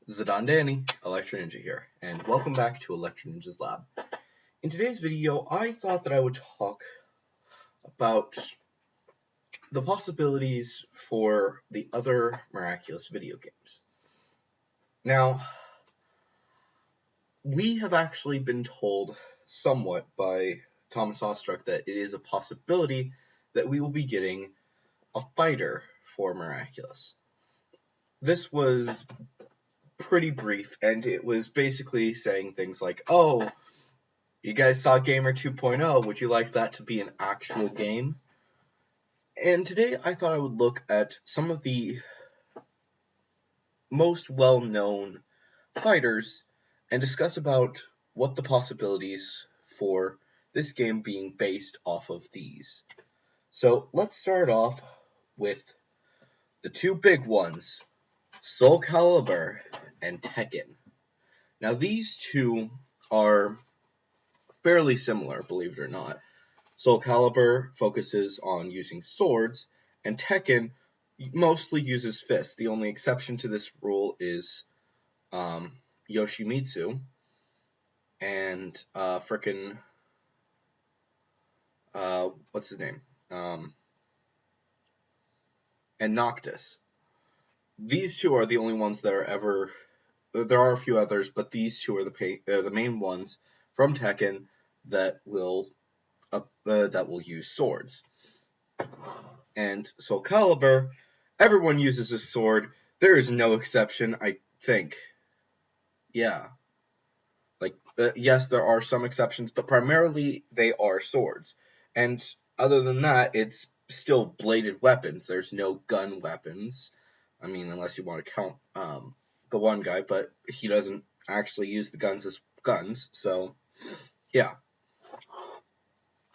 Zidane Danny, Electro Ninja here, and welcome back to Electro Ninja's Lab. In today's video, I thought that I would talk about the possibilities for the other Miraculous video games. Now, we have actually been told somewhat by Thomas Ostruck that it is a possibility that we will be getting a fighter for Miraculous. This was pretty brief, and it was basically saying things like, oh, you guys saw Gamer 2.0, would you like that to be an actual game? And today I thought I would look at some of the most well-known fighters and discuss about what the possibilities for this game being based off of these. So let's start off with the two big ones, Soul Calibur and Tekken. Now these two are fairly similar, believe it or not. Soul Calibur focuses on using swords, and Tekken mostly uses fists. The only exception to this rule is Yoshimitsu and what's his name? And Noctis. These two are the only ones that are ever. There are a few others, but these two are the main ones from Tekken that will use swords. And Soul Calibur, everyone uses a sword. There is no exception, I think. Yeah. Yes, there are some exceptions, but primarily they are swords. And other than that, it's still bladed weapons. There's no gun weapons. I mean, unless you want to count the one guy, but he doesn't actually use the guns as guns, so yeah.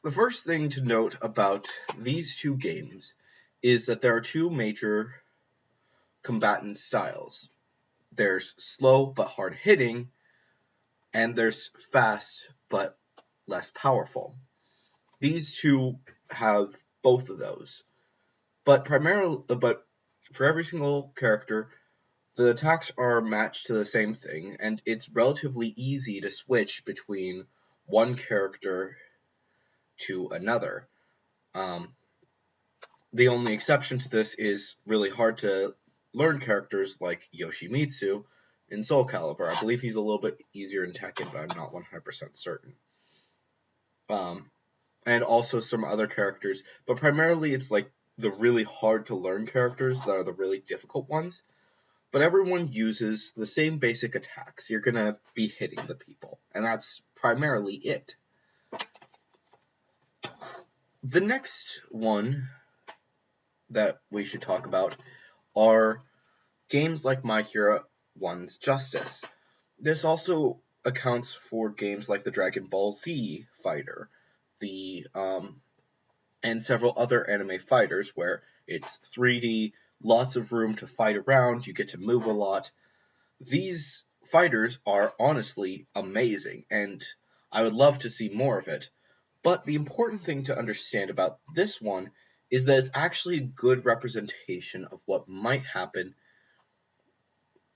The first thing to note about these two games is that there are two major combatant styles. There's slow but hard hitting, and there's fast but less powerful. These two have both of those. But for every single character, the attacks are matched to the same thing, and it's relatively easy to switch between one character to another. The only exception to this is really hard to learn characters like Yoshimitsu in Soul Calibur. I believe he's a little bit easier in Tekken, but I'm not 100% certain. And also some other characters, but primarily it's like the really hard to learn characters that are the really difficult ones. But everyone uses the same basic attacks. You're gonna be hitting the people, and that's primarily it. The next one that we should talk about are games like My Hero 1's Justice. This also accounts for games like the Dragon Ball Z fighter, and several other anime fighters where it's 3D, lots of room to fight around, you get to move a lot. These fighters are honestly amazing, and I would love to see more of it. But the important thing to understand about this one is that it's actually a good representation of what might happen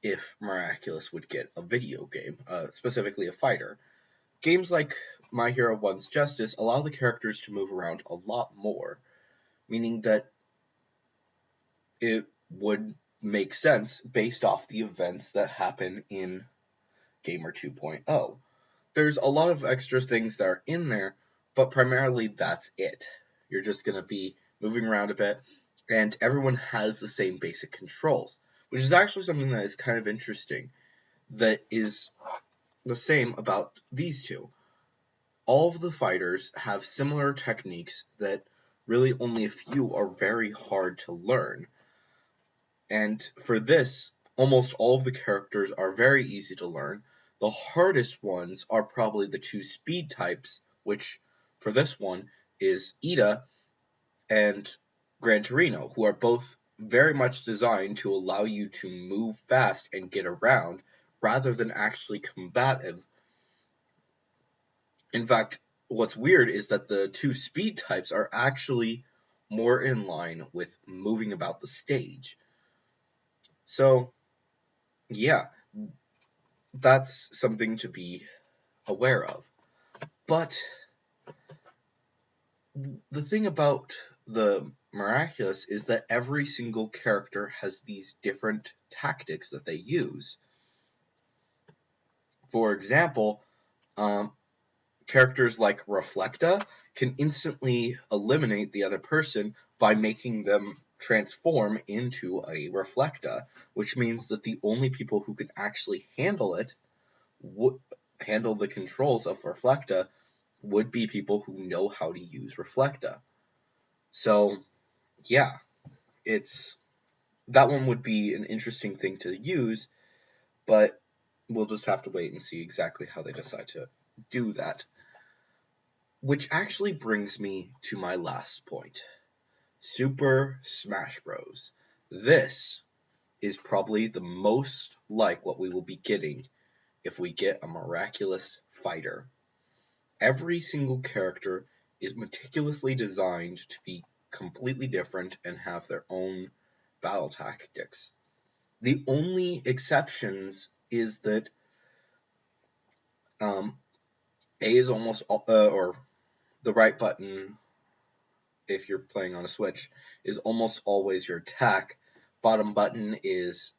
if Miraculous would get a video game, specifically a fighter. Games like My Hero 1's Justice allow the characters to move around a lot more, meaning that it would make sense based off the events that happen in Gamer 2.0. There's a lot of extra things that are in there, but primarily that's it. You're just going to be moving around a bit, and everyone has the same basic controls, which is actually something that is kind of interesting, that is the same about these two. All of the fighters have similar techniques that really only a few are very hard to learn. And for this, almost all of the characters are very easy to learn. The hardest ones are probably the two speed types, which for this one is Ida and Gran Torino, who are both very much designed to allow you to move fast and get around rather than actually combative. In fact, what's weird is that the two speed types are actually more in line with moving about the stage. So, yeah, that's something to be aware of. But the thing about the Miraculous is that every single character has these different tactics that they use. For example, characters like Reflecta can instantly eliminate the other person by making them transform into a Reflecta, which means that the only people who can actually handle it, handle the controls of Reflecta, would be people who know how to use Reflecta. So, yeah, that one would be an interesting thing to use, but we'll just have to wait and see exactly how they decide to do that. Which actually brings me to my last point. Super Smash Bros. This is probably the most like what we will be getting if we get a Miraculous Fighter. Every single character is meticulously designed to be completely different and have their own battle tactics. The only exceptions is that A is almost, or the right button, if you're playing on a Switch, is almost always your attack. Bottom button is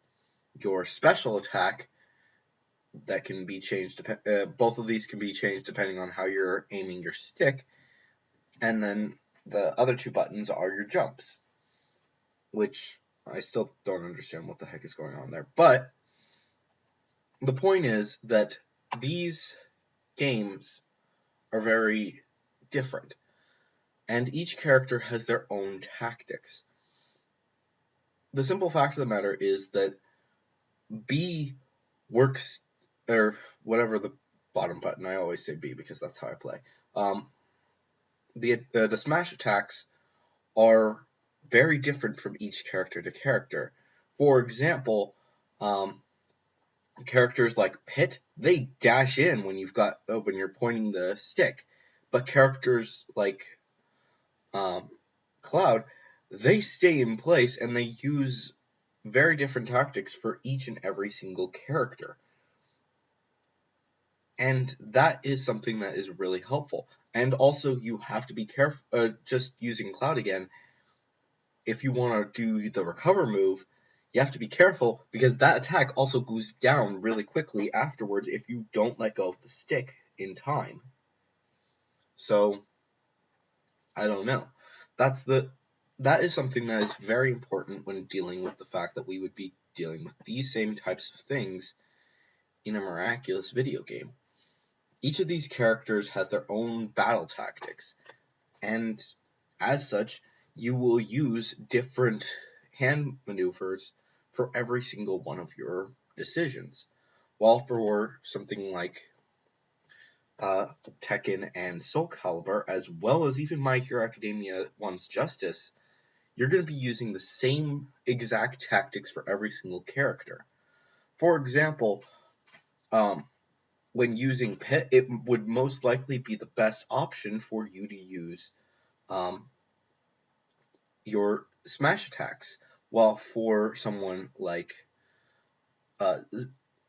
your special attack that can be changed. Both of these can be changed depending on how you're aiming your stick. And then the other two buttons are your jumps, which I still don't understand what the heck is going on there. But the point is that these games are very different, and each character has their own tactics. The simple fact of the matter is that B works, or whatever the bottom button, I always say B because that's how I play. The smash attacks are very different from each character to character. For example, characters like Pit, they dash in when when you're pointing the stick, but characters like Cloud, they stay in place and they use very different tactics for each and every single character. And that is something that is really helpful. And also, you have to be careful, just using Cloud again, if you want to do the recover move, you have to be careful because that attack also goes down really quickly afterwards if you don't let go of the stick in time. So, I don't know. That is something that is very important when dealing with the fact that we would be dealing with these same types of things in a Miraculous video game. Each of these characters has their own battle tactics, and as such, you will use different hand maneuvers for every single one of your decisions. While for something like Tekken and Soul Calibur, as well as even My Hero Academia One's Justice, you're going to be using the same exact tactics for every single character. For example, when using Pit, it would most likely be the best option for you to use your smash attacks. While for someone like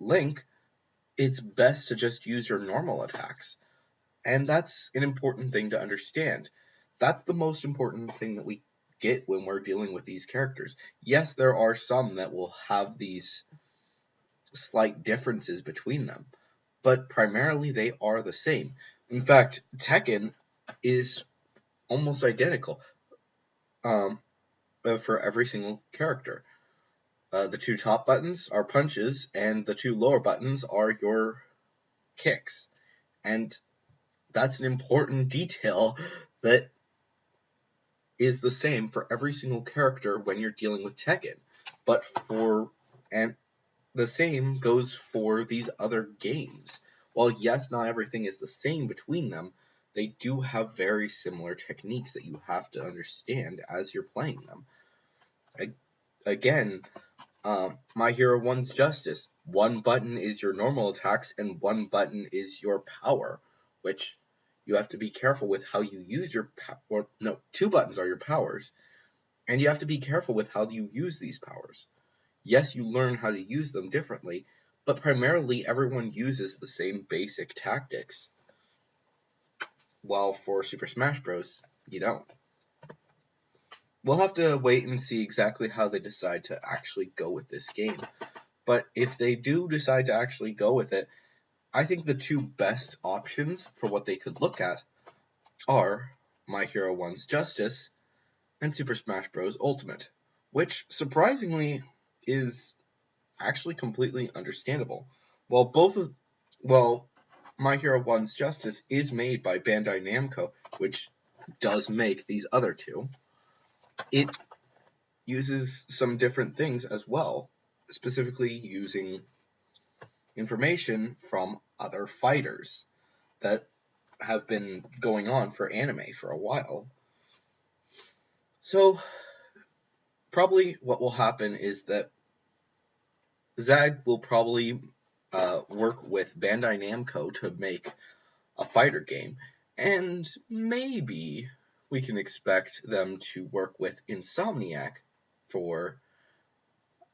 Link, it's best to just use your normal attacks. And that's an important thing to understand. That's the most important thing that we get when we're dealing with these characters. Yes, there are some that will have these slight differences between them, but primarily they are the same. In fact, Tekken is almost identical for every single character. The two top buttons are punches, and the two lower buttons are your kicks. And that's an important detail that is the same for every single character when you're dealing with Tekken. And the same goes for these other games. While yes, not everything is the same between them, they do have very similar techniques that you have to understand as you're playing them. Again, My Hero One's Justice. One button is your normal attacks, and one button is your power, which you have to be careful with how you use your power. No, two buttons are your powers, and you have to be careful with how you use these powers. Yes, you learn how to use them differently, but primarily everyone uses the same basic tactics, while for Super Smash Bros. You don't. We'll have to wait and see exactly how they decide to actually go with this game. But if they do decide to actually go with it, I think the two best options for what they could look at are My Hero 1's Justice and Super Smash Bros. Ultimate, which surprisingly is actually completely understandable. While My Hero 1's Justice is made by Bandai Namco, which does make these other two, it uses some different things as well, specifically using information from other fighters that have been going on for anime for a while. So, probably what will happen is that ZAG will probably work with Bandai Namco to make a fighter game, and maybe we can expect them to work with Insomniac for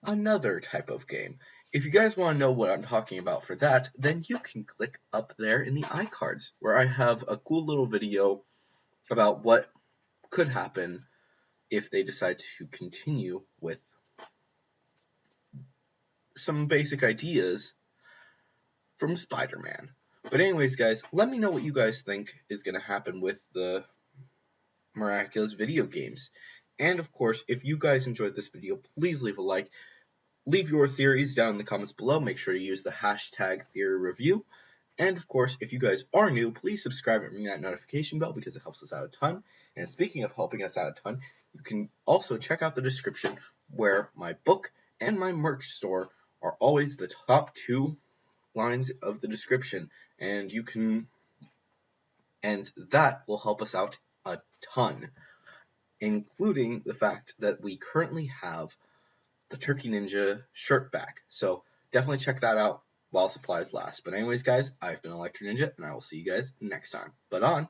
another type of game. If you guys want to know what I'm talking about for that, then you can click up there in the iCards, where I have a cool little video about what could happen if they decide to continue with some basic ideas from Spider-Man. But anyways, guys, let me know what you guys think is going to happen with the Miraculous video games. And of course, if you guys enjoyed this video, please leave a like. Leave your theories down in the comments below. Make sure to use the hashtag #TheoryReview. And of course, if you guys are new, please subscribe and ring that notification bell because it helps us out a ton. And speaking of helping us out a ton, you can also check out the description where my book and my merch store are always the top 2 lines of the description. And that will help us out a ton, including the fact that we currently have the Turkey Ninja shirt back. So definitely check that out while supplies last. But anyways, guys, I've been Electro Ninja, and I will see you guys next time. But on.